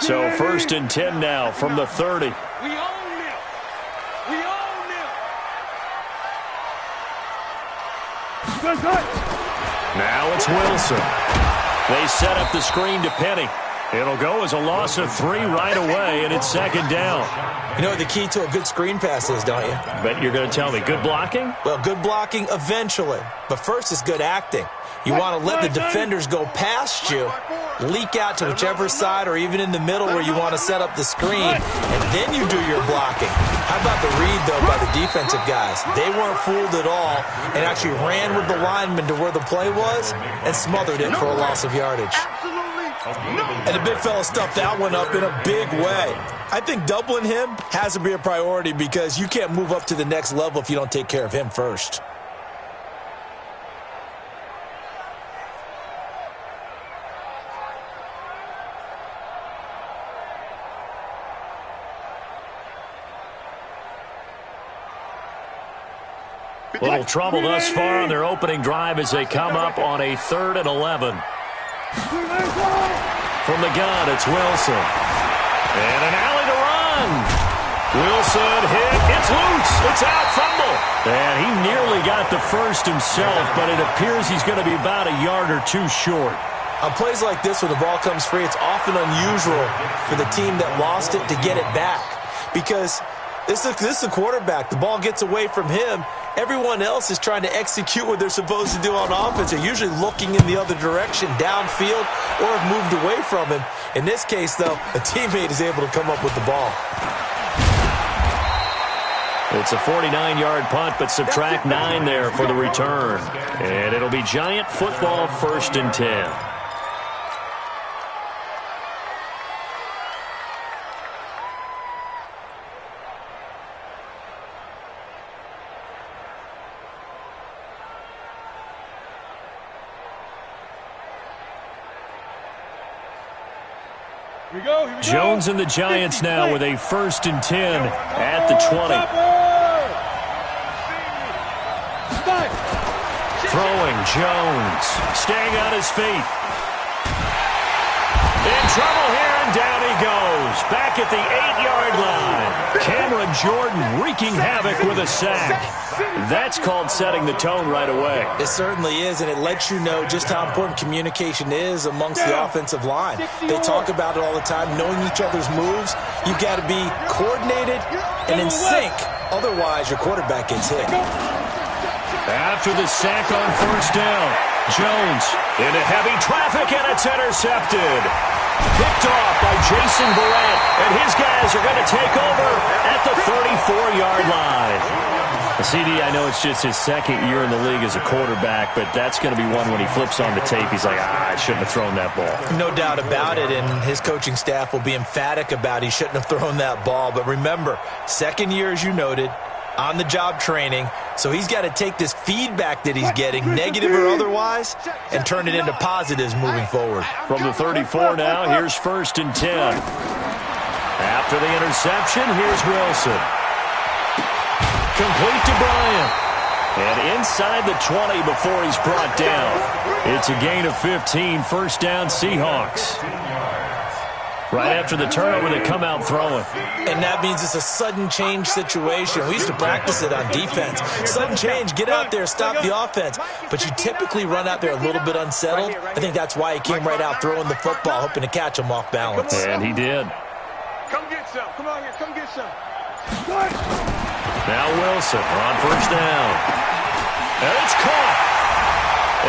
So 1st and 10 now from the 30. We own them. We own them. Now it's Wilson. They set up the screen to Penny. It'll go as a loss of 3 right away, and it's 2nd down. You know what the key to a good screen pass is, don't you? Bet you're going to tell me. Good blocking? Well, good blocking eventually. But first is good acting. You want to let the defenders go past you, leak out to whichever side or even in the middle where you want to set up the screen, and then you do your blocking. How about the read, though, by the defensive guys? They weren't fooled at all and actually ran with the lineman to where the play was and smothered it for a loss of yardage. And the big fella stuffed that one up in a big way. I think doubling him has to be a priority because you can't move up to the next level if you don't take care of him first. Little trouble thus far on their opening drive as they come up on a 3rd and 11. From the gun, it's Wilson. And an alley to run. Wilson hit. It's loose. It's out. Fumble. And he nearly got the first himself, but it appears he's going to be about a yard or 2 short. On plays like this, when the ball comes free, it's often unusual for the team that lost it to get it back. Because this is the quarterback. The ball gets away from him. Everyone else is trying to execute what they're supposed to do on offense. They're usually looking in the other direction, downfield, or have moved away from him. In this case, though, a teammate is able to come up with the ball. It's a 49-yard punt, but subtract 9 there for the return. And it'll be Giant football 1st and 10. Jones and the Giants now with a 1st and 10 at the 20. Throwing, Jones. Staying on his feet. In trouble here, and down he goes. Back at the 8-yard line. Cameron Jordan wreaking havoc with a sack. That's called setting the tone right away. It certainly is, and it lets you know just how important communication is amongst the offensive line. They talk about it all the time, knowing each other's moves. You've got to be coordinated and in sync. Otherwise, your quarterback gets hit. After the sack on 1st down, Jones into heavy traffic, and it's intercepted. Picked off by Jason Barrett, and his guys are going to take over at the 34-yard line. CD, I know it's just his 2nd year in the league as a quarterback, but that's going to be one when he flips on the tape, he's like, I shouldn't have thrown that ball. No doubt about it, and his coaching staff will be emphatic about he shouldn't have thrown that ball. But remember, 2nd year, as you noted, on-the-job training, so he's got to take this feedback that he's getting, negative or otherwise, and turn it into positives moving forward. From the 34 now, here's 1st and 10. After the interception, here's Wilson. Complete to Bryant. And inside the 20 before he's brought down. It's a gain of 15, 1st down Seahawks. Right after the turnover, they come out throwing. And that means it's a sudden change situation. We used to practice it on defense. Sudden change, get out there, stop the offense. But you typically run out there a little bit unsettled. I think that's why he came right out throwing the football, hoping to catch him off balance. And he did. Come get some. Come on here. Come get some. Now Wilson on 1st down. And it's caught.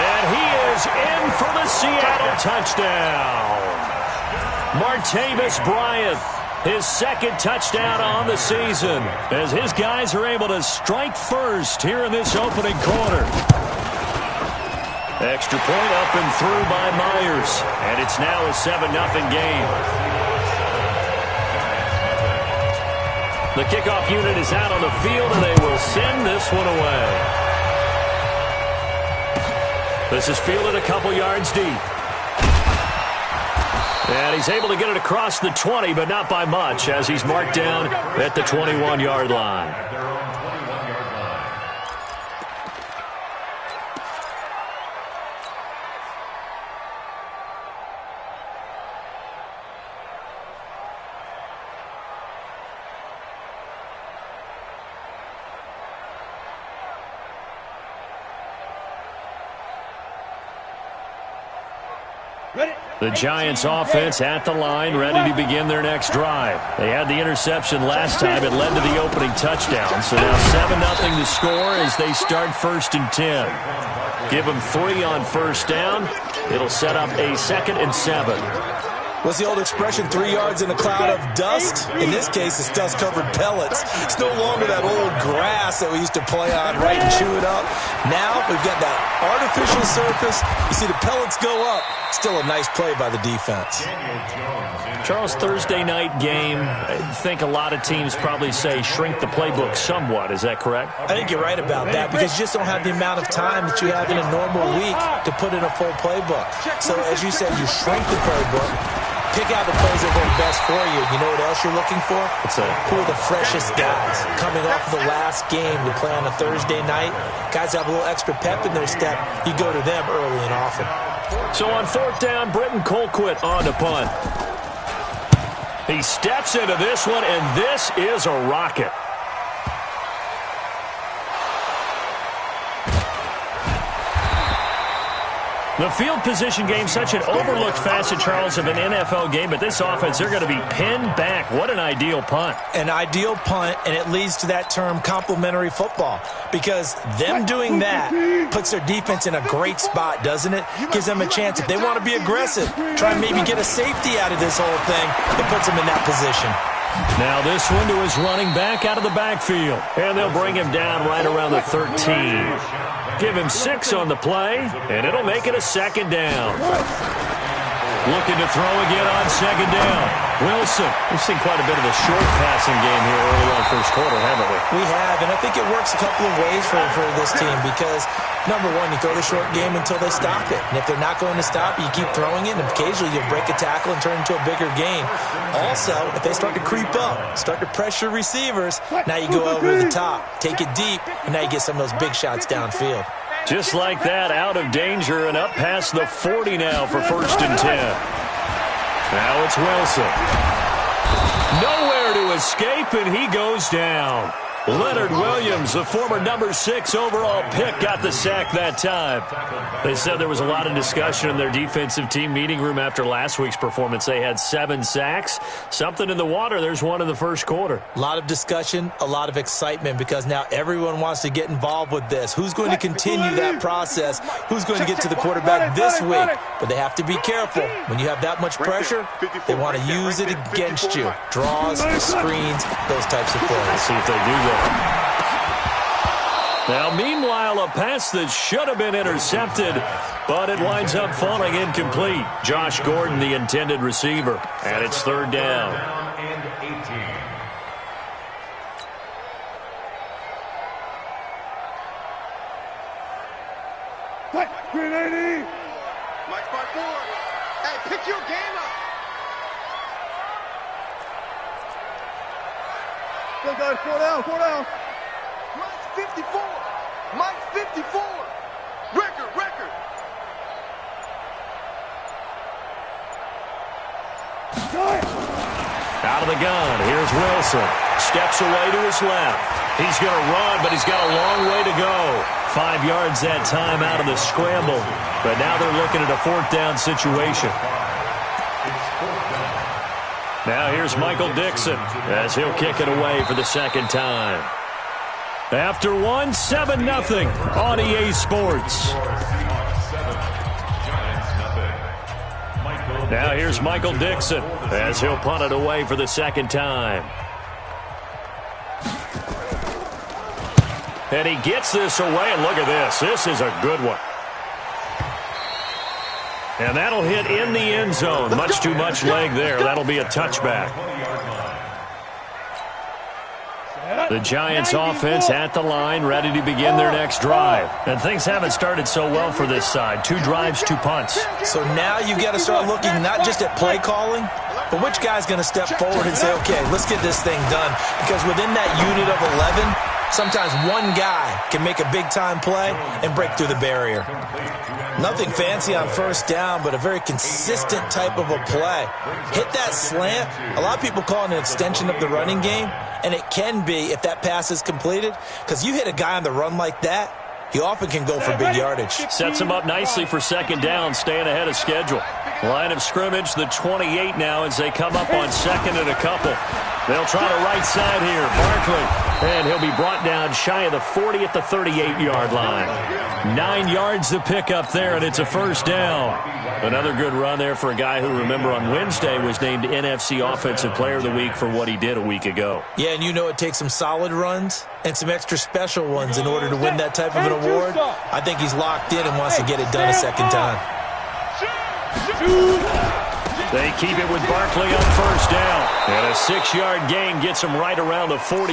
And he is in for the Seattle touchdown. Martavis Bryant, his 2nd touchdown on the season, as his guys are able to strike first here in this opening quarter. Extra point up and through by Myers, and it's now a 7-0 game. The kickoff unit is out on the field, and they will send this one away. This is fielded a couple yards deep. And he's able to get it across the 20, but not by much, as he's marked down at the 21-yard line. The Giants offense at the line, ready to begin their next drive. They had the interception last time. It led to the opening touchdown. So now 7-0 to score as they start 1st and 10. Give them 3 on 1st down. It'll set up a 2nd and 7. What's the old expression, 3 yards in a cloud of dust? In this case, it's dust-covered pellets. It's no longer that old grass that we used to play on, right, and chew it up. Now we've got that artificial surface. You see the pellets go up. Still a nice play by the defense. Charles, Thursday night game, I think a lot of teams probably say shrink the playbook somewhat. Is that correct? I think you're right about that because you just don't have the amount of time that you have in a normal week to put in a full playbook. So as you said, you shrink the playbook. Pick out the plays that work best for you. You know what else you're looking for? What's that? Who are the freshest guys coming off of the last game to play on a Thursday night? Guys have a little extra pep in their step. You go to them early and often. So on 4th down, Britton Colquitt on to punt. He steps into this one, and this is a rocket. The field position game, such an overlooked facet, Charles, of an NFL game, but this offense, they're going to be pinned back. What an ideal punt. An ideal punt, and it leads to that term complementary football, because them doing that puts their defense in a great spot, doesn't it? Gives them a chance. If they want to be aggressive, try and maybe get a safety out of this whole thing, it puts them in that position. Now this one to his running back out of the backfield, and they'll bring him down right around the 13. Give him 6 on the play, and it'll make it a 2nd down. Looking to throw again on 2nd down. Wilson. We've seen quite a bit of a short passing game here early on 1st quarter, haven't we? We have, and I think it works a couple of ways for this team because, number one, you throw the short game until they stop it. And if they're not going to stop it, you keep throwing it, and occasionally you'll break a tackle and turn it into a bigger game. Also, if they start to creep up, start to pressure receivers, now you go over the top, take it deep, and now you get some of those big shots downfield. Just like that, out of danger and up past the 40 now for 1st and 10. Now it's Wilson. Nowhere to escape, and he goes down. Leonard Williams, the former number 6 overall pick, got the sack that time. They said there was a lot of discussion in their defensive team meeting room after last week's performance. They had 7 sacks. Something in the water. There's one in the 1st quarter. A lot of discussion, a lot of excitement because now everyone wants to get involved with this. Who's going to continue that process? Who's going to get to the quarterback this week? But they have to be careful. When you have that much pressure, they want to use it against you. Draws, screens, those types of plays. Let's see if they do that. Now, meanwhile, a pass that should have been intercepted, but it winds up falling incomplete. Josh Gordon, the intended receiver, and it's 3rd down. Green 80. Mike by 4. Hey, pick your game up. Go, guys, 4 down, 4 down. Mike's 54. Mike's 54. Record. Out of the gun, here's Wilson. Steps away to his left. He's going to run, but he's got a long way to go. 5 yards that time out of the scramble. But now they're looking at a 4th down situation. Now here's Michael Dixon as he'll kick it away for the 2nd time. After 7-0 on EA Sports. Now here's Michael Dixon as he'll punt it away for the 2nd time. And he gets this away, and look at this. This is a good one. And that'll hit in the end zone. Much too much leg there. That'll be a touchback. The Giants offense at the line, ready to begin their next drive. And things haven't started so well for this side. 2 drives, 2 punts. So now you've got to start looking not just at play calling, but which guy's going to step forward and say, okay, let's get this thing done. Because within that unit of 11, sometimes one guy can make a big-time play and break through the barrier. Nothing fancy on 1st down, but a very consistent type of a play. Hit that slant. A lot of people call it an extension of the running game, and it can be if that pass is completed, because you hit a guy on the run like that, he often can go for big yardage. Sets him up nicely for 2nd down, staying ahead of schedule. Line of scrimmage, the 28 now as they come up on second and a couple. They'll try the right side here. Barkley. And he'll be brought down shy of the 40 at the 38-yard line. 9 yards to pick up there, and it's a first down. Another good run there for a guy who, remember, on Wednesday was named NFC Offensive Player of the Week for what he did a week ago. Yeah, and you know it takes some solid runs and some extra special ones in order to win that type of an award. I think he's locked in and wants to get it done a second time. They keep it with Barkley on first down. And a 6-yard gain gets him right around the 43.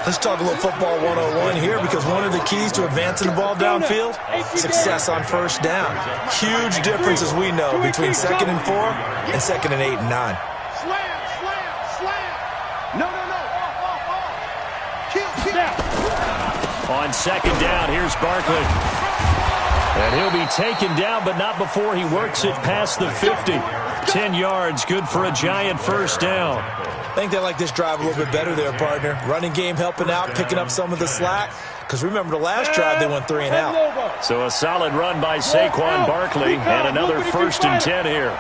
Let's talk a little football 101 here, because one of the keys to advancing the ball downfield, success on first down. Huge difference, as we know, between 2nd and 4 and 2nd and 8 and 9. On second down, here's Barkley. And he'll be taken down, but not before he works it past the 50. 10 yards, good for a giant first down. I think they like this drive a little bit better there, partner. Running game helping out, picking up some of the slack. Because remember, the last drive they went 3 and out. So a solid run by Saquon Barkley, and another 1st and 10 here.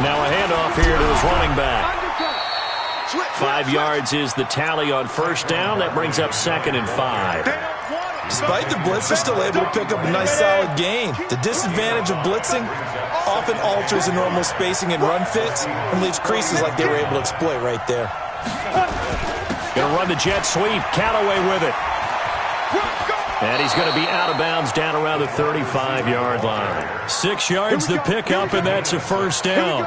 Now a handoff here to his running back. 5 yards is the tally on first down. That brings up 2nd and 5. Despite the blitz, they're still able to pick up a nice solid gain. The disadvantage of blitzing often alters the normal spacing and run fits and leaves creases like they were able to exploit right there. Going to run the jet sweep. Callaway with it. And he's going to be out of bounds down around the 35-yard line. 6 yards to pick up, and that's a first down.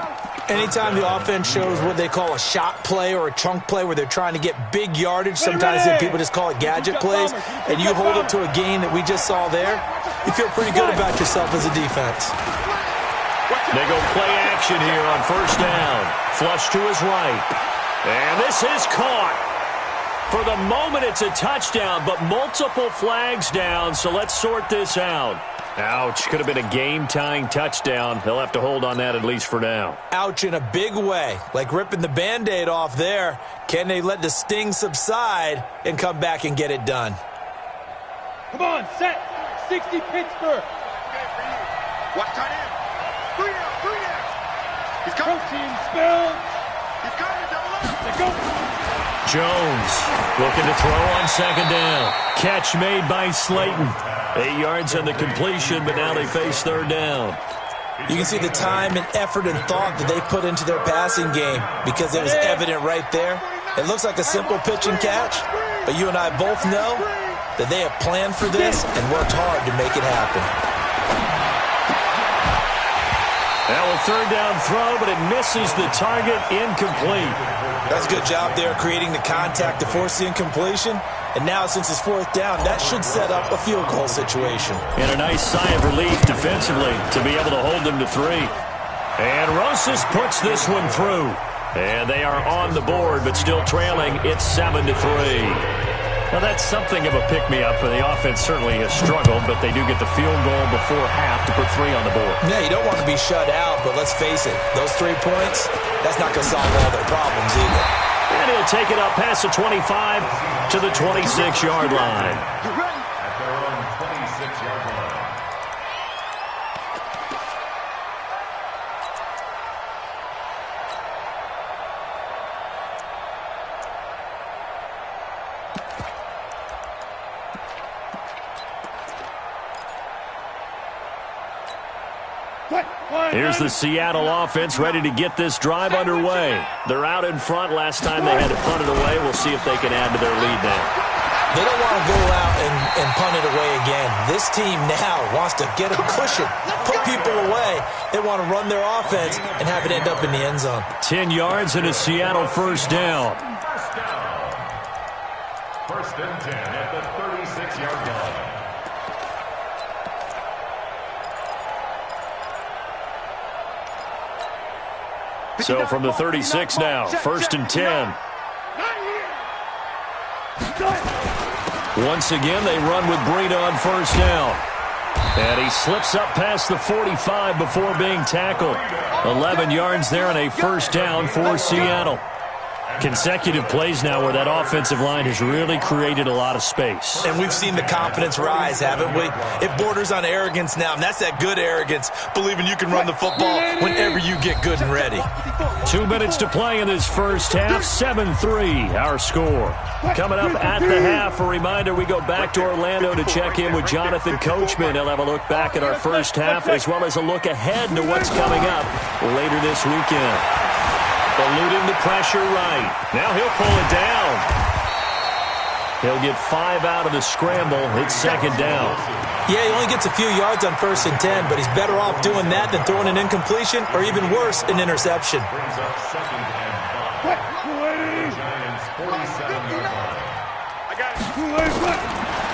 Anytime the offense shows what they call a shot play or a chunk play where they're trying to get big yardage, sometimes people just call it gadget plays, and you hold it to a gain that we just saw there, you feel pretty good about yourself as a defense. They go play action here on first down. Flush to his right. And this is caught. For the moment, it's a touchdown, but multiple flags down, so let's sort this out. Ouch. Could have been a game-tying touchdown. They'll have to hold on that at least for now. Ouch in a big way. Like ripping the Band-Aid off there. Can they let the sting subside and come back and get it done? Come on, set. 60 Pittsburgh. Watch tight end. 3 out. He's coming. Protein spill. He's coming. Double up. Let's go. Jones looking to throw on second down. Catch made by Slayton. 8 yards on the completion, but now they face third down. You can see the time and effort and thought that they put into their passing game because it was evident right there. It looks like a simple pitch and catch, but you and I both know that they have planned for this and worked hard to make it happen. Now a third down throw, but it misses the target, incomplete. That's a good job there creating the contact to force the incompletion. And now, since it's fourth down, that should set up a field goal situation. And a nice sigh of relief defensively to be able to hold them to 3. And Rosas puts this one through. And they are on the board, but still trailing. It's 7-3. Now, that's something of a pick-me-up, and the offense certainly has struggled, but they do get the field goal before half to put 3 on the board. Yeah, you don't want to be shut out, but let's face it, those 3 points, that's not going to solve all their problems either. And he'll take it up past the 25 to the 26-yard line. You ready? At their own 26-yard line. Here's the Seattle offense ready to get this drive underway. They're out in front. Last time they had to punt it away. We'll see if they can add to their lead now. They don't want to go out and punt it away again. This team now wants to get a cushion, put people away. They want to run their offense and have it end up in the end zone. 10 yards and a Seattle first down. First and 10 at the 36-yard line. So from the 36 now, first and 10. Once again, they run with Breida on first down. And he slips up past the 45 before being tackled. 11 yards there and a first down for Seattle. Consecutive plays now where that offensive line has really created a lot of space. And we've seen the confidence rise, haven't we? It borders on arrogance now, and that's that good arrogance, believing you can run the football whenever you get good and ready. 2 minutes to play in this first half, 7-3 our score. Coming up at the half, a reminder we go back to Orlando to check in with Jonathan Coachman. He'll have a look back at our first half as well as a look ahead to what's coming up later this weekend. Eluding the pressure right. Now he'll pull it down. He'll get 5 out of the scramble. It's second down. Yeah, he only gets a few yards on 1st and 10, but he's better off doing that than throwing an incompletion or even worse, an interception.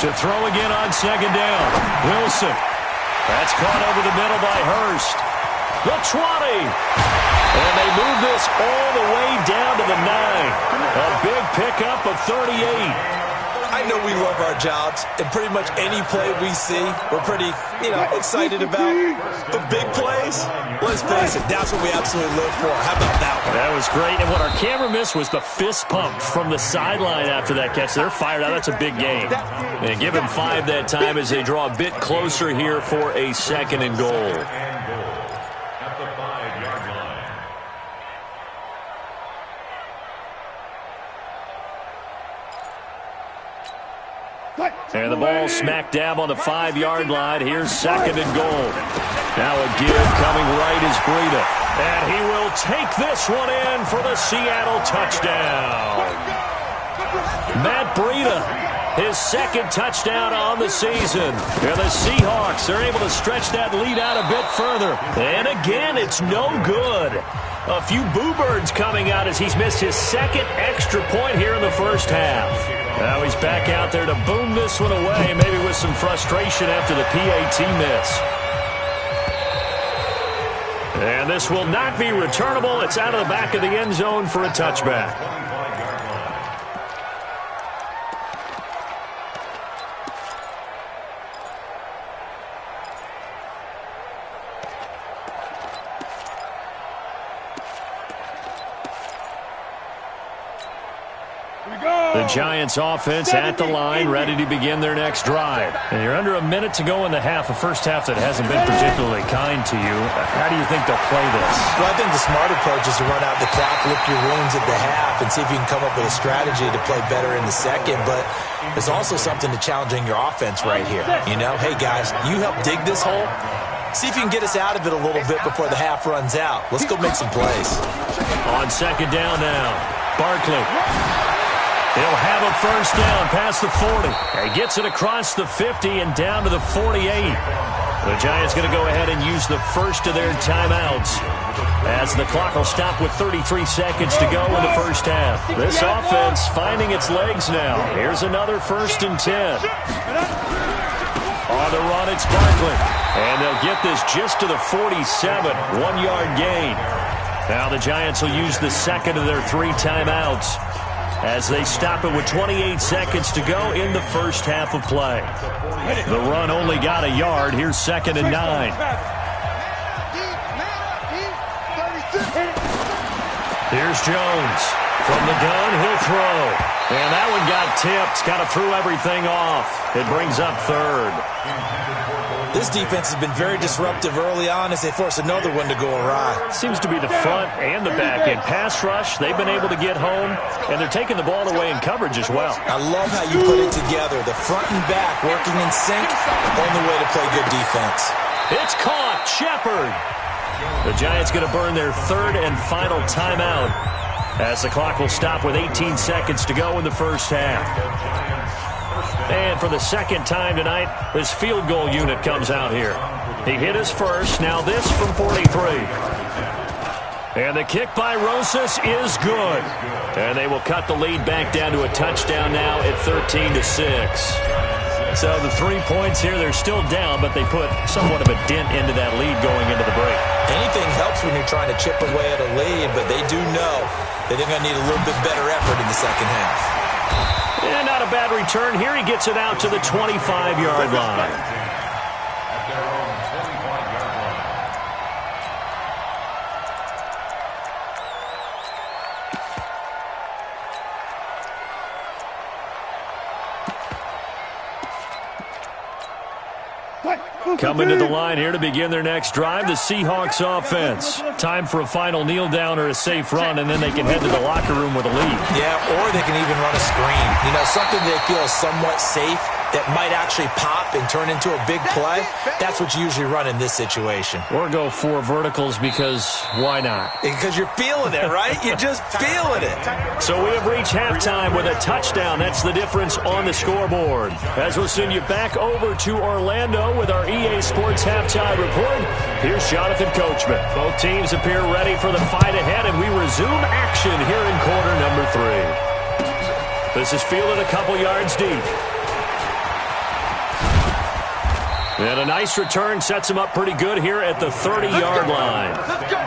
To throw again on second down. Wilson. That's caught over the middle by Hurst. The 20. And they move this all the way down to the 9. A big pickup of 38. I know we love our jobs, and pretty much any play we see, we're pretty, excited about. But big plays, let's face it, that's what we absolutely live for. How about that one? That was great, and what our camera missed was the fist pump from the sideline after that catch. They're fired out. That's a big game. And give him 5 that time as they draw a bit closer here for a 2nd and goal. And the ball smack dab on the 5-yard line. Here's 2nd and goal. Now a give coming right is Breida. And he will take this one in for the Seattle touchdown. Matt Breida, his 2nd touchdown on the season. And the Seahawks are able to stretch that lead out a bit further. And again, it's no good. A few boo birds coming out as he's missed his 2nd extra point here in the first half. Now he's back out there to boom this one away, maybe with some frustration after the PAT miss. And this will not be returnable. It's out of the back of the end zone for a touchback. The Giants offense at the line, ready to begin their next drive. And you're under a minute to go in the half, a first half that hasn't been particularly kind to you. How do you think they'll play this? Well, I think the smart approach is to run out the clock, lick your wounds at the half, and see if you can come up with a strategy to play better in the second. But there's also something to challenging your offense right here. Hey, guys, you help dig this hole. See if you can get us out of it a little bit before the half runs out. Let's go make some plays. On second down now, Barkley. He'll have a first down past the 40. He gets it across the 50 and down to the 48. The Giants going to go ahead and use the first of their timeouts as the clock will stop with 33 seconds to go in the first half. This offense finding its legs now. Here's another 1st and 10. On the run, it's Barkley. And they'll get this just to the 47, 1-yard gain. Now the Giants will use the 2nd of their 3 timeouts as they stop it with 28 seconds to go in the first half of play. The run only got a yard. Here's 2nd and 9. Here's Jones. From the gun, he'll throw. And that one got tipped. Kind of threw everything off. It brings up 3rd. This defense has been very disruptive early on as they force another one to go awry. Seems to be the front and the back end. Pass rush, they've been able to get home, and they're taking the ball away in coverage as well. I love how you put it together. The front and back working in sync, only way to play good defense. It's caught. Shepard. The Giants going to burn their 3rd and final timeout as the clock will stop with 18 seconds to go in the first half. And for the 2nd time tonight, this field goal unit comes out here. He hit his first. Now this from 43. And the kick by Rosas is good. And they will cut the lead back down to a touchdown now at 13-6. So the 3 points here, they're still down, but they put somewhat of a dent into that lead going into the break. Anything helps when you're trying to chip away at a lead, but they do know that they're going to need a little bit better effort in the second half. And not a bad return here. He gets it out to the 25-yard line. Coming to the line here to begin their next drive, the Seahawks offense. Time for a final kneel down or a safe run, and then they can head to the locker room with a lead. Yeah, or they can even run a screen. You know, something they feel is somewhat safe that might actually pop and turn into a big play. That's what you usually run in this situation. Or go 4 verticals because why not? Because you're feeling it, right? You're just feeling it. So we have reached halftime with a touchdown. That's the difference on the scoreboard. As we'll send you back over to Orlando with our EA Sports Halftime Report, here's Jonathan Coachman. Both teams appear ready for the fight ahead, and we resume action here in quarter number 3. This is fielded a couple yards deep. And a nice return sets him up pretty good here at the 30-yard line. Let's go.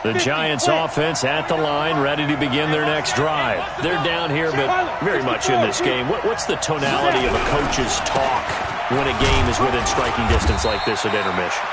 The Giants offense at the line, ready to begin their next drive. They're down here, but very much in this game. What's the tonality of a coach's talk when a game is within striking distance like this at intermission?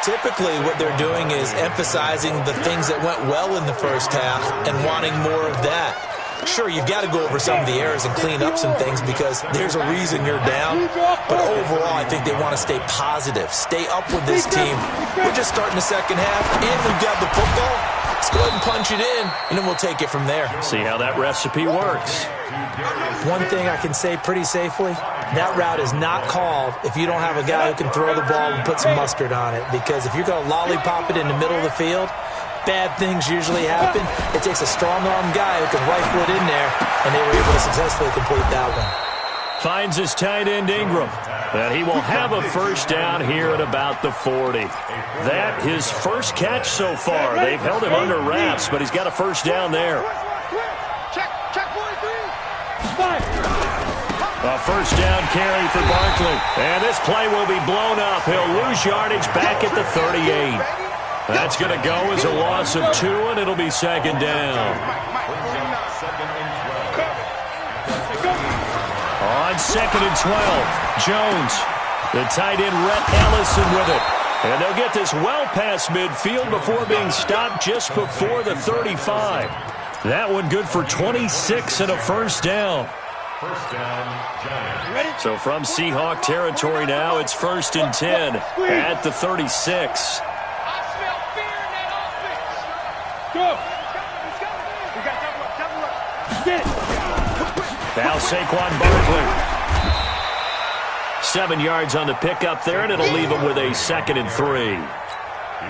Typically, what they're doing is emphasizing the things that went well in the first half and wanting more of that. Sure, you've got to go over some of the errors and clean up some things because there's a reason you're down. But overall, I think they want to stay positive, stay up with this team. We're just starting the second half, and we've got the football. Let's go ahead and punch it in, and then we'll take it from there. See how that recipe works. One thing I can say pretty safely, that route is not called if you don't have a guy who can throw the ball and put some mustard on it. Because if you're going to lollipop it in the middle of the field, bad things usually happen. It takes a strong-arm guy who can rifle it in there, and they were able to successfully complete that one. Finds his tight end Ingram. And he will have a first down here at about the 40. That his first catch so far. They've held him under wraps, but he's got a first down there. Check 43. A first down carry for Barkley. And this play will be blown up. He'll lose yardage back at the 38. That's going to go as a loss of 2, and it'll be second down. On second and 12, Jones. The tight end, Rhett Ellison with it. And they'll get this well past midfield before being stopped just before the 35. That one good for 26 and a first down. First down, Giants. So from Seahawk territory now, it's 1st and 10 at the 36. Now Saquon Barkley. 7 yards on the pickup there, and it'll leave him with a 2nd and 3.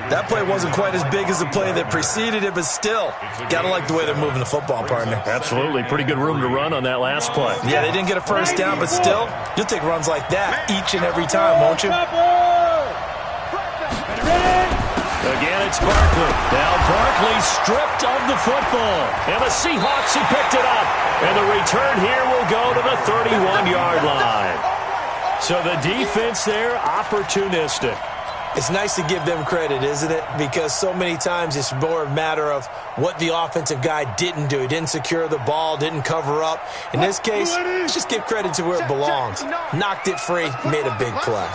That play wasn't quite as big as the play that preceded it, but still, got to like the way they're moving the football, partner. Absolutely. Pretty good room to run on that last play. Yeah, they didn't get a first down, but still, you'll take runs like that each and every time, won't you? Again, it's Barkley. Now Barkley stripped of the football. And the Seahawks have picked it up. And the return here will go to the 31-yard line. So the defense there, opportunistic. It's nice to give them credit, isn't it? Because so many times it's more a matter of what the offensive guy didn't do. He didn't secure the ball, didn't cover up. In this case, let's just give credit to where it belongs. Knocked it free, made a big play.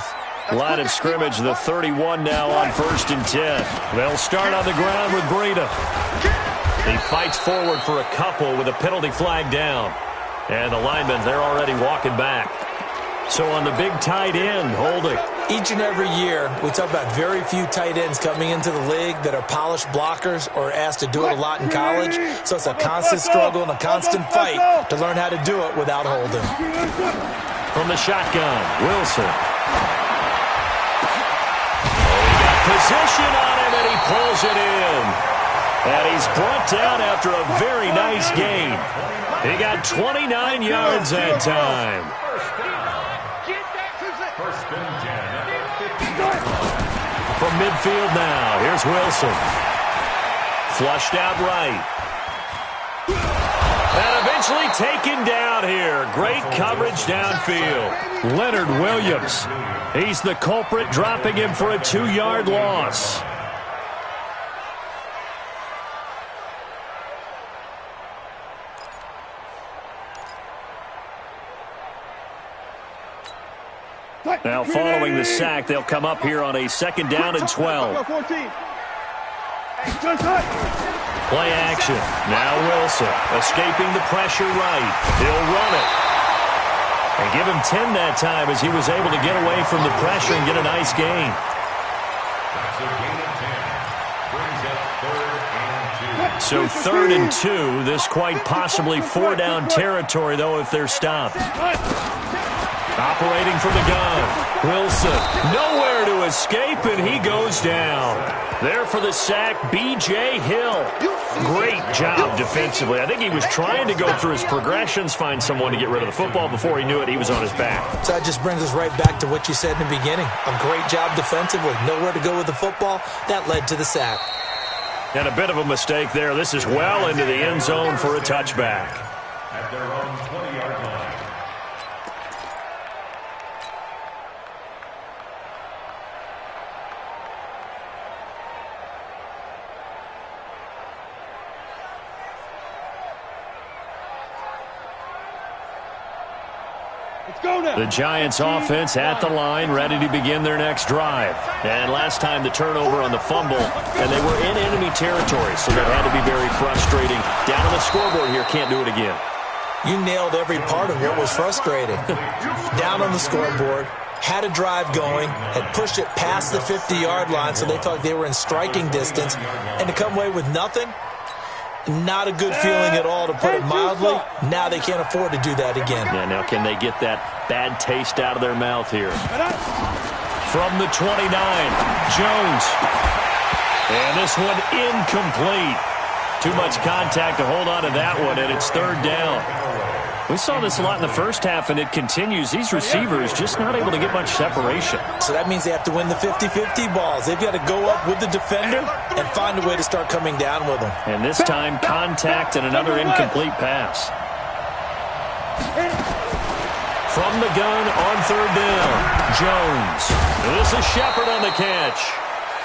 Line of scrimmage, the 31 now on 1st and 10. They'll start on the ground with Breida. He fights forward for a couple with a penalty flag down. And the linemen, they're already walking back. So on the big tight end, holding. Each and every year, we talk about very few tight ends coming into the league that are polished blockers or asked to do it a lot in college. So it's a constant struggle and a constant fight to learn how to do it without holding. From the shotgun, Wilson. Position on him, and he pulls it in. And he's brought down after a very nice gain. He got 29 yards that time. First and 10 at the 50. From midfield now, here's Wilson. Flushed out right. And eventually taken down here. Great coverage downfield. Leonard Williams. He's the culprit, dropping him for a 2-yard loss. Now following the sack, they'll come up here on a 2nd down and 12. Play action. Now Wilson escaping the pressure right. He'll run it. And give him 10 that time as he was able to get away from the pressure and get a nice gain. That's a gain of 10. Brings up 3rd and 2. So 3rd and 2. This quite possibly 4-down territory, though, if they're stopped. Operating from the gun. Wilson nowhere to escape, and he goes down. There for the sack, B.J. Hill. Great job defensively. I think he was trying to go through his progressions, find someone to get rid of the football. Before he knew it, he was on his back. So that just brings us right back to what you said in the beginning. A great job defensively. Nowhere to go with the football. That led to the sack. And a bit of a mistake there. This is well into the end zone for a touchback. At their own 20-yard line. The Giants offense at the line, ready to begin their next drive. And last time the turnover on the fumble, and they were in enemy territory, so that had to be very frustrating. Down on the scoreboard here, can't do it again. You nailed every part of what was frustrating. Down on the scoreboard, had a drive going, had pushed it past the 50-yard line, so they thought they were in striking distance, and to come away with nothing, not a good feeling at all, to put it mildly. Now they can't afford to do that again. Yeah, now can they get that bad taste out of their mouth here? From the 29, Jones. And this one incomplete. Too much contact to hold on to that one, and it's 3rd down. We saw this a lot in the first half, and it continues. These receivers just not able to get much separation. So that means they have to win the 50-50 balls. They've got to go up with the defender and find a way to start coming down with them. And this time, contact and another incomplete pass. From the gun on 3rd down, Jones. This is Shepard on the catch.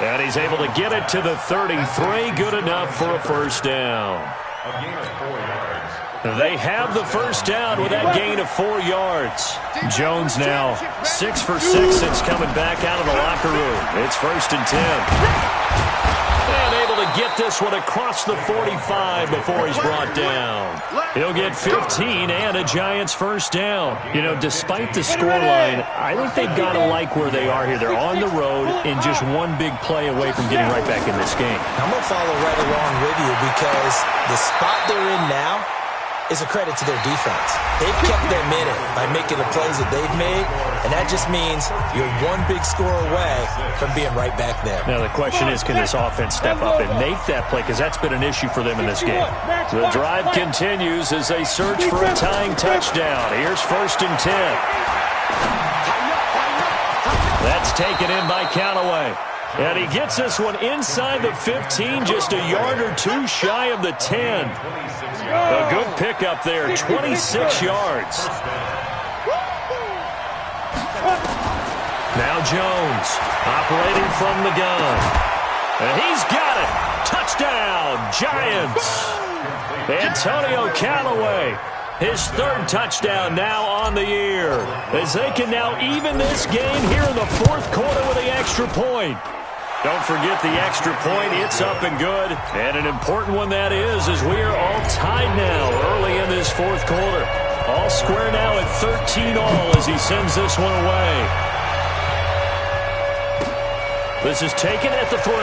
And he's able to get it to the 33. Good enough for a 1st down. A gain of 4 yards. They have the 1st down with that gain of 4 yards. Jones now 6 for 6 since coming back out of the locker room. It's 1st and 10. And able to get this one across the 45 before he's brought down. He'll get 15 and a Giants 1st down. You know, despite the scoreline, I think they've got to like where they are here. They're on the road and just one big play away from getting right back in this game. I'm going to follow right along with you because the spot they're in now is a credit to their defense. They've kept them in it by making the plays that they've made, and that just means you're one big score away from being right back there. Now the question is, can this offense step up and make that play, because that's been an issue for them in this game. The drive continues as they search for a tying touchdown. Here's 1st and 10. That's taken in by Callaway. And he gets this one inside the 15, just a yard or two shy of the 10. A good pickup there, 26 yards. Now Jones, operating from the gun. And he's got it. Touchdown, Giants. Antonio Callaway, his 3rd touchdown now on the year, as they can now even this game here in the 4th quarter with the extra point. Don't forget the extra point. It's up and good. And an important one that is, as we are all tied now early in this 4th quarter. All square now at 13 all as he sends this one away. This is taken at the 3.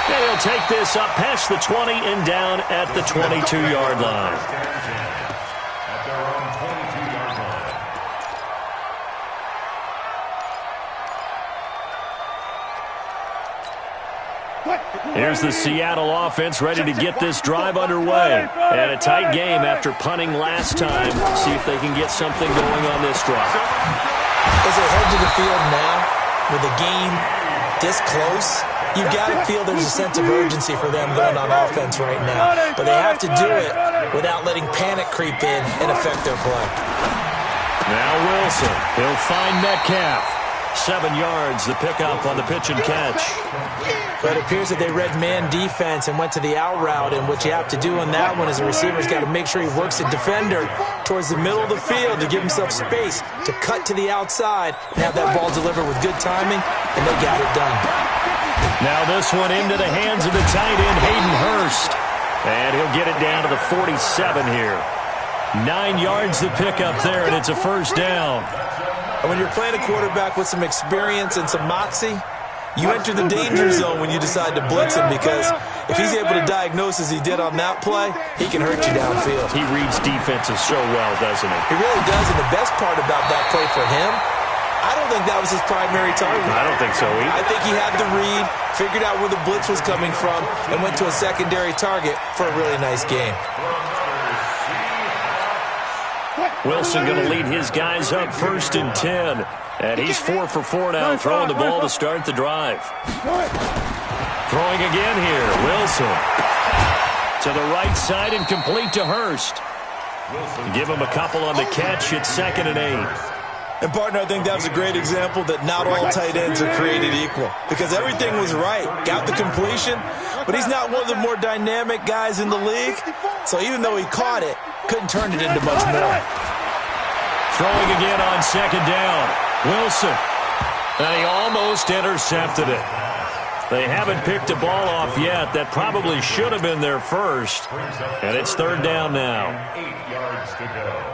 And he'll take this up past the 20 and down at the 22-yard line. At their own 22-yard line. Here's the Seattle offense ready to get this drive underway. And a tight game after punting last time. See if they can get something going on this drive. As they head to the field now, with the game this close, you've got to feel there's a sense of urgency for them going on offense right now. But they have to do it without letting panic creep in and affect their play. Now Wilson, he'll find Metcalf. 7 yards, the pickup on the pitch and catch. But it appears that they read man defense and went to the out route, and what you have to do on that one is the receiver's got to make sure he works the defender towards the middle of the field to give himself space to cut to the outside and have that ball delivered with good timing, and they got it done. Now this one into the hands of the tight end, Hayden Hurst. And he'll get it down to the 47 here. 9 yards to pick up there, and it's a first down. And when you're playing a quarterback with some experience and some moxie, you enter the danger zone when you decide to blitz him, because if he's able to diagnose as he did on that play, he can hurt you downfield. He reads defenses so well, doesn't he? He really does, and the best part about that play for him, I don't think that was his primary target. I don't think so either. I think he had the read, figured out where the blitz was coming from, and went to a secondary target for a really nice game. Wilson going to lead his guys up 1st and 10. And he's 4 for 4 now, throwing the ball to start the drive. Throwing again here, Wilson. To the right side and complete to Hurst. Give him a couple on the catch at 2nd and 8. And, partner, I think that was a great example that not all tight ends are created equal, because everything was right. Got the completion, but he's not one of the more dynamic guys in the league. So even though he caught it, couldn't turn it into much more. Throwing again on 2nd down. Wilson. And he almost intercepted it. They haven't picked a ball off yet. That probably should have been their first. And it's 3rd down now. 8 yards to go.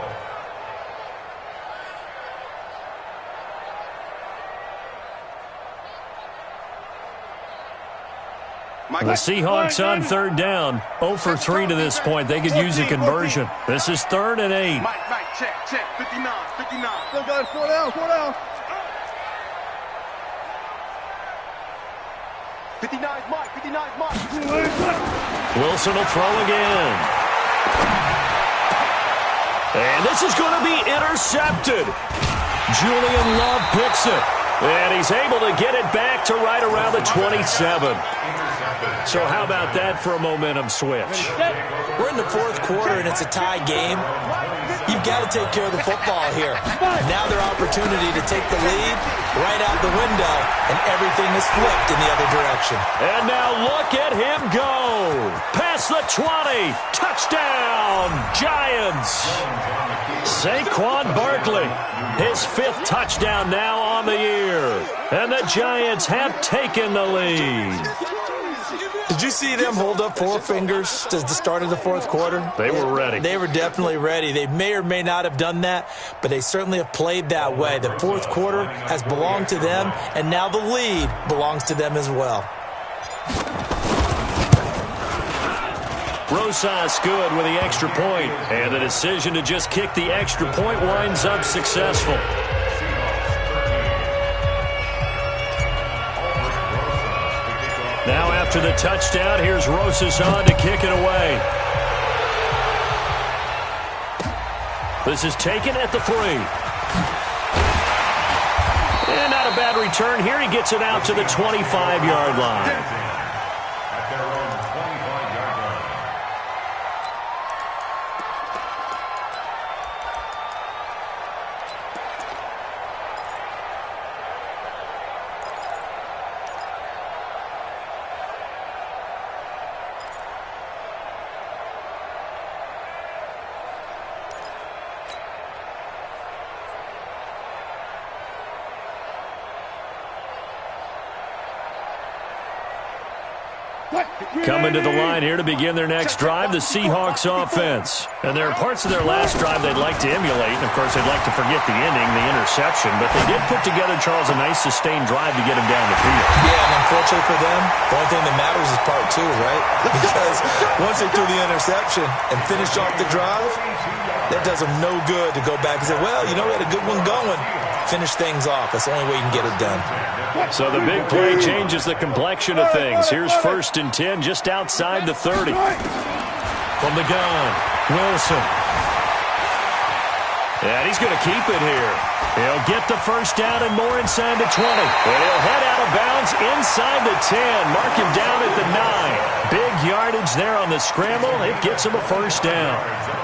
The Seahawks on 3rd down. 0 for 3 to this point. They could use a conversion. This is 3rd and 8. Mike, check. 59. Still got it. 4 down. 59, Mike. Wilson will throw again. And this is going to be intercepted. Julian Love picks it. And he's able to get it back to right around the 27. So how about that for a momentum switch? We're in the 4th quarter, and it's a tie game. You've got to take care of the football here. Now their opportunity to take the lead right out the window, and everything is flipped in the other direction. And now look at him go. Past the 20. Touchdown, Giants. Saquon Barkley, his 5th touchdown now on the year. And the Giants have taken the lead. Did you see them hold up 4 fingers to the start of the 4th quarter? They were ready. They were definitely ready. They may or may not have done that, but they certainly have played that way. The 4th quarter has belonged to them, and now the lead belongs to them as well. Rosas good with the extra point, and the decision to just kick the extra point winds up successful. Now after the touchdown, here's Rosas on to kick it away. This is taken at the 3. And not a bad return here. He gets it out to the 25-yard line. Coming to the line here to begin their next drive, the Seahawks offense. And there are parts of their last drive they'd like to emulate. And, of course, they'd like to forget the ending, the interception. But they did put together, Charles, a nice sustained drive to get him down the field. Yeah, and unfortunately for them, the only thing that matters is part 2, right? Because once they threw the interception and finished off the drive, that does them no good to go back and say, well, you know, we had a good one going. Finish things off. That's the only way you can get it done. So the big play changes the complexion of things. Here's 1st and 10 just outside the 30. From the gun, Wilson. And he's going to keep it here. He'll get the first down and more inside the 20. And he'll head out of bounds inside the 10. Mark him down at the 9. Big yardage there on the scramble. It gets him a first down.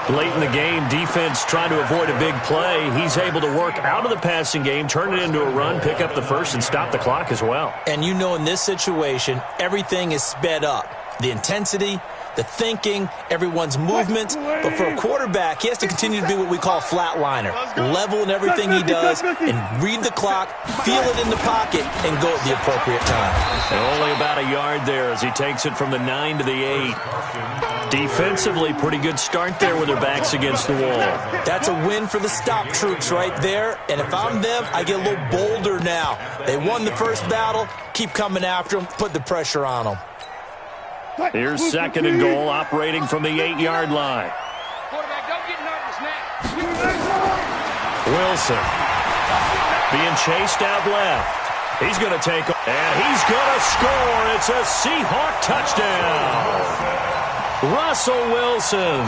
Late in the game, defense trying to avoid a big play. He's able to work out of the passing game, turn it into a run, pick up the first, and stop the clock as well. And you know, in this situation, everything is sped up. The intensity, the thinking, everyone's movements. But for a quarterback, he has to continue to be what we call a flatliner. Level in everything he does and read the clock, feel it in the pocket, and go at the appropriate time. And only about a yard there as he takes it from the 9 to the 8. Defensively, pretty good start there with their backs against the wall. That's a win for the stop troops right there. And if I'm them, I get a little bolder now. They won the first battle. Keep coming after them. Put the pressure on them. Here's 2nd and goal, operating from the 8-yard line. Quarterback, don't get nervous now. Wilson being chased out left. He's going to take, and he's going to score. It's a Seahawk touchdown. Russell Wilson,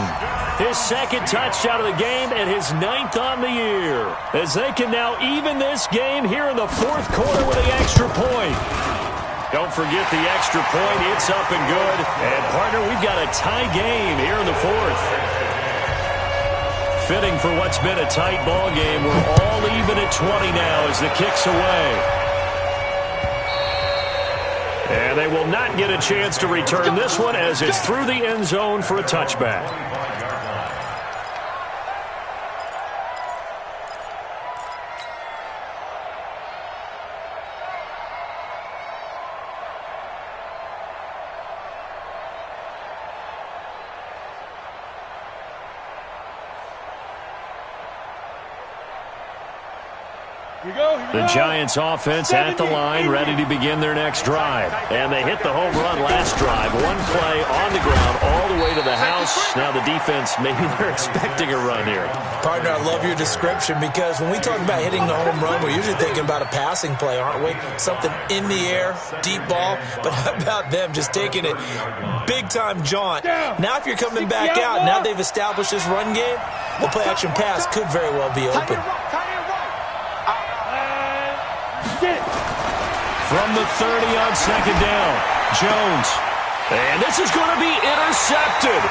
his 2nd touchdown of the game and his 9th on the year, as they can now even this game here in the 4th quarter with the extra point. Don't forget the extra point. It's up and good. And, partner, we've got a tie game here in the 4th. Fitting for what's been a tight ball game. We're all even at 20 now as the kick's away. And they will not get a chance to return this one as it's through the end zone for a touchback. The Giants offense at the line, ready to begin their next drive. And they hit the home run last drive. One play on the ground all the way to the house. Now the defense, maybe they're expecting a run here. Partner, I love your description because when we talk about hitting the home run, we're usually thinking about a passing play, aren't we? Something in the air, deep ball. But how about them just taking it big-time jaunt? Now if you're coming back out, now they've established this run game, the play-action pass could very well be open. From the 30 on 2nd down, Jones. And this is going to be intercepted.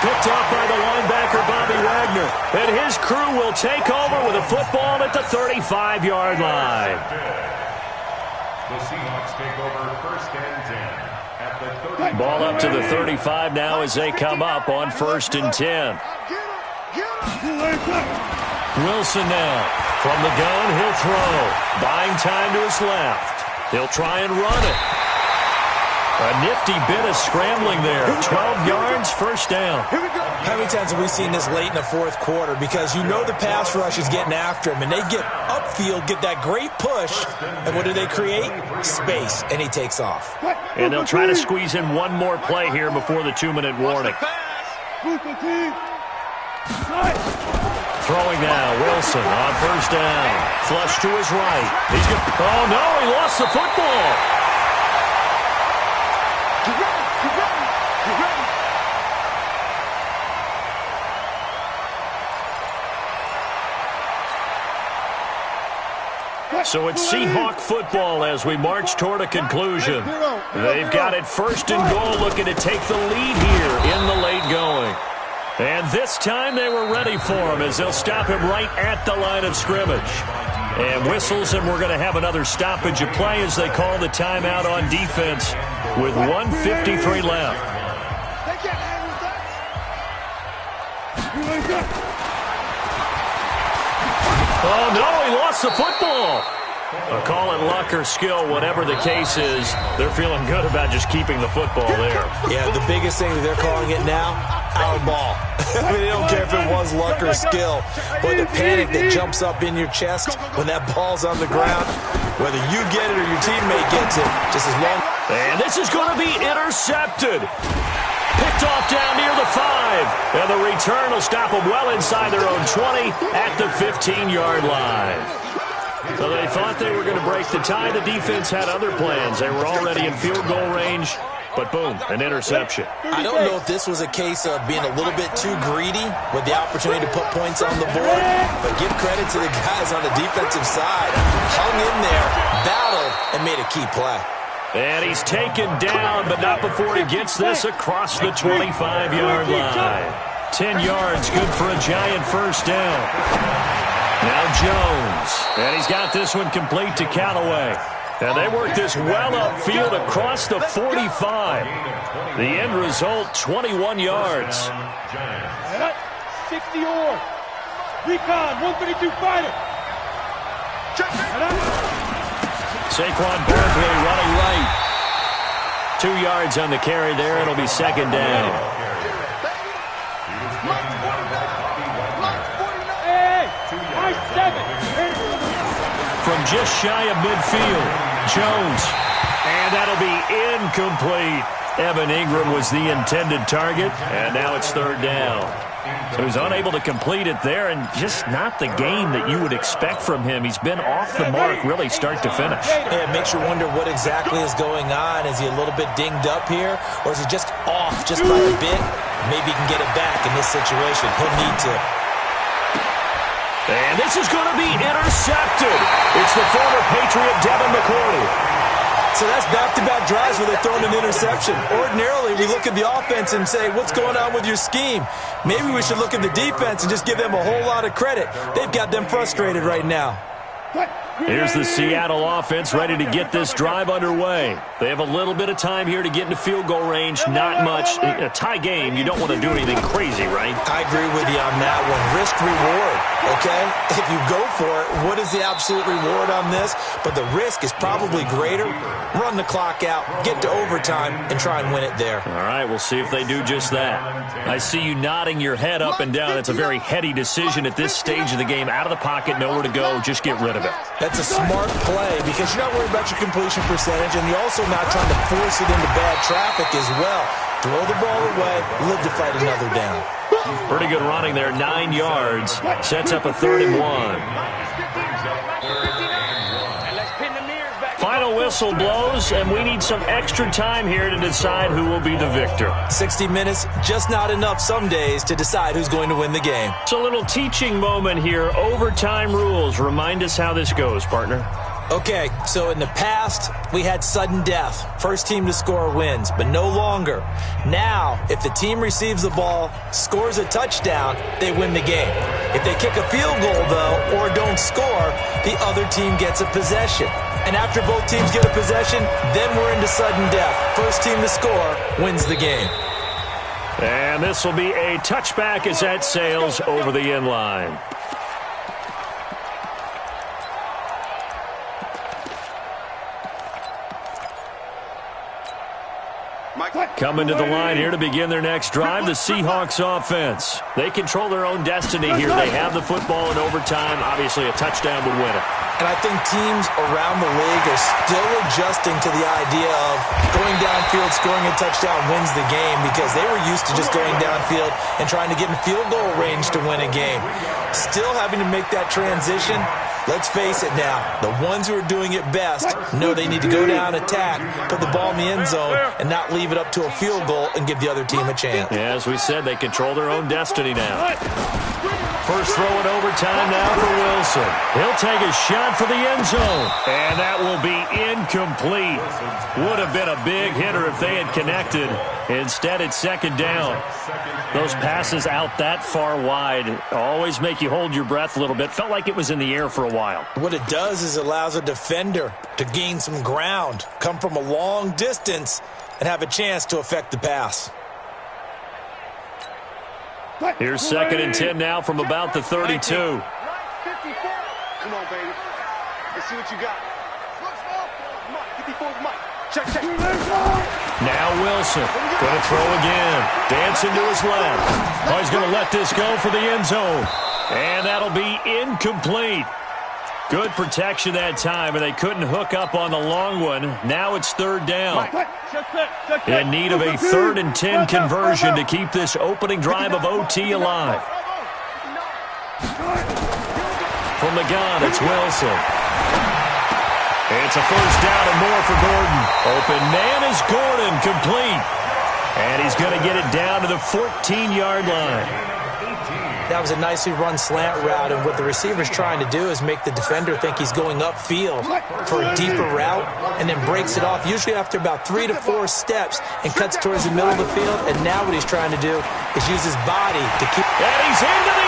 Picked off by the linebacker, Bobby Wagner. And his crew will take over with a football at the 35-yard line. The Seahawks take over 1st and 10 at the 30. Ball up to the 35 now as they come up on 1st and 10. Wilson now. From the gun, he'll throw. Buying time to his left. He'll try and run it. A nifty bit of scrambling there. 12 yards, 1st down. How many times have we seen this late in the 4th quarter? Because you know the pass rush is getting after him, and they get upfield, get that great push, and what do they create? Space, and he takes off. And they'll try to squeeze in one more play here before the 2-minute warning. Throwing now, Wilson on 1st down. Flush to his right. He's going. Oh, no, he lost the football. So it's Seahawk football as we march toward a conclusion. They've got it 1st and goal, looking to take the lead here in the late going. And this time they were ready for him as they'll stop him right at the line of scrimmage. And whistles, and we're going to have another stoppage of play as they call the timeout on defense with 1:53 left. Oh, no, he lost the football. Call it luck or skill, whatever the case is, they're feeling good about just keeping the football there. Yeah, the biggest thing that they're calling it now, our ball. I mean, they don't care if it was luck or skill, but the panic that jumps up in your chest when that ball's on the ground, whether you get it or your teammate gets it, just as long. And this is going to be intercepted. Picked off down near the 5. And the return will stop them well inside their own 20 at the 15-yard line. So they thought they were going to break the tie. The defense had other plans. They were already in field goal range, but boom, an interception. I don't know if this was a case of being a little bit too greedy with the opportunity to put points on the board, but give credit to the guys on the defensive side. Hung in there, battled, and made a key play. And he's taken down, but not before he gets this across the 25-yard line. 10 yards, good for a Giant 1st down. Now Jones, and he's got this one complete to Callaway. And they work this well upfield across the 45. The end result, 21 yards. 60 or recon, 132 fighter. Saquon Barkley running right. 2 yards on the carry there. It'll be second down. Hey, high 7. From just shy of midfield, Jones. And that'll be incomplete. Evan Ingram was the intended target, and now it's third down. So he's unable to complete it there, and just not the game that you would expect from him. He's been off the mark really start to finish. Yeah, it makes you wonder what exactly is going on. Is he a little bit dinged up here, or is he just off just by a bit? Maybe he can get it back in this situation. He'll need to. And this is going to be intercepted. It's the former Patriot Devin McCourty. So that's back-to-back drives where they're throwing an interception. Ordinarily, we look at the offense and say, what's going on with your scheme? Maybe we should look at the defense and just give them a whole lot of credit. They've got them frustrated right now. Here's the Seattle offense ready to get this drive underway. They have a little bit of time here to get into field goal range. Not much. In a tie game, you don't want to do anything crazy, right? I agree with you on that one. Risk-reward, okay? If you go for it, what is the absolute reward on this? But the risk is probably greater. Run the clock out, get to overtime, and try and win it there. All right, we'll see if they do just that. I see you nodding your head up and down. It's a very heady decision at this stage of the game. Out of the pocket, nowhere to go. Just get rid of it. That's a smart play because you're not worried about your completion percentage, and you're also not trying to force it into bad traffic as well. Throw the ball away, live to fight another down. Pretty good running there, 9 yards. Sets up a 3rd and 1. Final whistle blows, and we need some extra time here to decide who will be the victor. 60 minutes, just not enough some days to decide who's going to win the game. It's a little teaching moment here. Overtime rules. Remind us how this goes, partner. Okay, so in the past, we had sudden death. First team to score wins, but no longer. Now, if the team receives the ball, scores a touchdown, they win the game. If they kick a field goal, though, or don't score, the other team gets a possession. And after both teams get a possession, then we're into sudden death. First team to score wins the game. And this will be a touchback as that sails over the end line. Coming to the line here to begin their next drive, the Seahawks offense. They control their own destiny here. They have the football in overtime. Obviously, a touchdown would win it. And I think teams around the league are still adjusting to the idea of going downfield, scoring a touchdown wins the game because they were used to just going downfield and trying to get in field goal range to win a game. Still having to make that transition. Let's face it now, the ones who are doing it best know they need to go down, attack, put the ball in the end zone, and not leave it up to a field goal and give the other team a chance. Yeah, as we said, they control their own destiny now. First throw in overtime now for Wilson. He'll take a shot for the end zone, and that will be incomplete. Would have been a big hitter if they had connected. Instead, it's second down. Those passes out that far wide always make you hold your breath a little bit. Felt like it was in the air for a while. What it does is allows a defender to gain some ground, come from a long distance, and have a chance to affect the pass. Here's 2nd and 10 now from about the 32. Come on, baby. Let's see what you got. Mike, 54's Mike. Check. Now Wilson going to throw again. Dancing to his left. Oh, he's going to let this go for the end zone. And that'll be incomplete. Good protection that time, and they couldn't hook up on the long one. Now it's 3rd down. In need of a 3rd and 10 conversion to keep this opening drive of OT alive. From the gun, it's Wilson. It's a 1st down and more for Gordon. Open man is Gordon, complete. And he's going to get it down to the 14-yard line. That was a nicely run slant route, and what the receiver's trying to do is make the defender think he's going upfield for a deeper route and then breaks it off, usually after about 3 to 4 steps, and cuts towards the middle of the field. And now what he's trying to do is use his body to keep... And he's into the